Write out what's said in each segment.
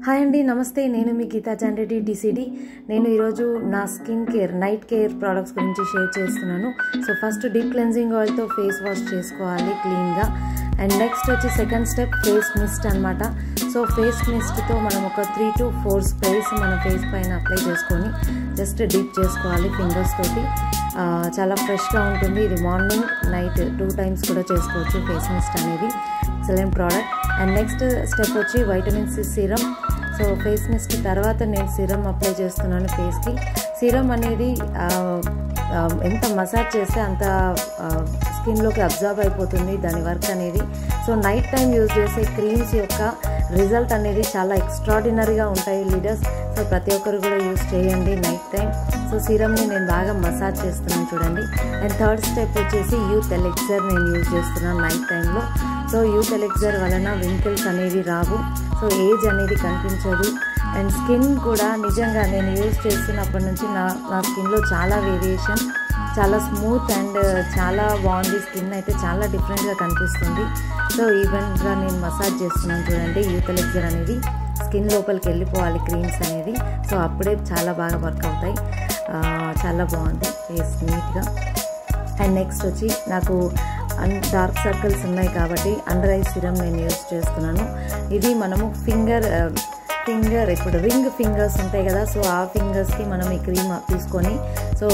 Hi అండి, నమస్తే. నేను మీ గీతా జాన్రెడ్డి డిసిడి. నేను ఈరోజు నా skin care night care products గురించి షేర్ చేస్తున్నాను. సో ఫస్ట్ డీప్ క్లెన్జింగ్ ఆయిల్తో ఫేస్ వాష్ చేసుకోవాలి క్లీన్గా. అండ్ నెక్స్ట్ వచ్చి సెకండ్ స్టెప్ ఫేస్ మిస్ట్ అనమాట. సో ఫేస్ మిస్ట్తో మనం ఒక 3 to 4 స్ప్రేస్ మన ఫేస్ పైన అప్లై చేసుకొని జస్ట్ డీప్ చేసుకోవాలి ఫింగర్స్ తోటి. చాలా ఫ్రెష్గా ఉంటుంది. ఇది మార్నింగ్ నైట్ 2 times కూడా చేసుకోవచ్చు ఫేస్ మిస్ట్ అనేది. Excellent product. And next step వచ్చి vitamin C serum. So face mist తర్వాత నేను సీరం అప్లై చేస్తున్నాను ఫేస్కి. సీరం అనేది ఎంత మసాజ్ చేస్తే అంత స్కిన్లోకి అబ్జర్వ్ అయిపోతుంది దాని వర్క్ అనేది. సో నైట్ టైం యూజ్ చేసే క్రీమ్స్ యొక్క రిజల్ట్ అనేది చాలా ఎక్స్ట్రాడినరీగా ఉంటాయి లీడర్స్. సో ప్రతి ఒక్కరు కూడా యూజ్ చేయండి నైట్ టైం. సో సీరమ్ని నేను బాగా మసాజ్ చేస్తున్నాను చూడండి. అండ్ థర్డ్ స్టెప్ వచ్చేసి యూత్ ఎలెక్సర్ నేను యూజ్ చేస్తున్నాను నైట్ టైంలో. సో యూత్ ఎలెక్సర్ వలన వింకిల్స్ అనేవి రావు. సో ఏజ్ అనేది కనిపించదు. అండ్ స్కిన్ కూడా నిజంగా నేను యూజ్ చేస్తున్నప్పటి నుంచి నా స్కిన్లో చాలా వేరియేషన్, చాలా స్మూత్ అండ్ చాలా బాగుంది. స్కిన్ అయితే చాలా డిఫరెంట్గా కనిపిస్తుంది. సో ఈవెన్గా నేను మసాజ్ చేస్తున్నాను చూడండి. యూత్ ఎలెక్సర్ అనేది స్కిన్ లోపలికి వెళ్ళిపోవాలి క్రీమ్స్ అనేది. సో అప్పుడే చాలా బాగా వర్క్ అవుతాయి. చాలా బాగుంది ఫేస్ నీట్గా. అండ్ నెక్స్ట్ వచ్చి నాకు డార్క్ సర్కిల్స్ ఉన్నాయి కాబట్టి అండర్ ఐ సిరం నేను యూజ్ చేస్తున్నాను. ఇది మనము ఫింగర్ ఇప్పుడు రింగ్ ఫింగర్స్ ఉంటాయి కదా. సో ఆ ఫింగర్స్కి మనం ఈ క్రీమ్ తీసుకొని సో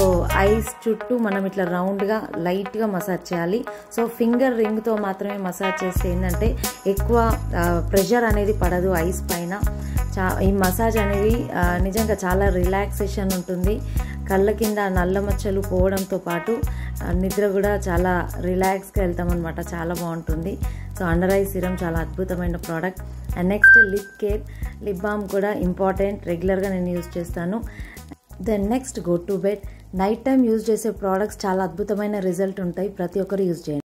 ఐస్ చుట్టూ మనం ఇట్లా రౌండ్గా లైట్గా మసాజ్ చేయాలి. సో ఫింగర్ రింగ్తో మాత్రమే మసాజ్ చేస్తే ఏంటంటే ఎక్కువ ప్రెషర్ అనేది పడదు ఐస్ పైన. ఈ మసాజ్ అనేది నిజంగా చాలా రిలాక్సేషన్ ఉంటుంది. కళ్ళ కింద నల్ల మచ్చలు పోవడంతో పాటు నిద్ర కూడా చాలా రిలాక్స్గా వెళ్తామన్నమాట. చాలా బాగుంటుంది. సో అండర్ ఐ సిరం చాలా అద్భుతమైన product. And next lip care, lip balm కూడా ఇంపార్టెంట్. రెగ్యులర్గా నేను యూజ్ చేస్తాను. Then next go to bed. Night time use చేసే ప్రోడక్ట్స్ చాలా అద్భుతమైన రిజల్ట్ ఉంటాయి. ప్రతి ఒక్కరు యూజ్ చేయండి.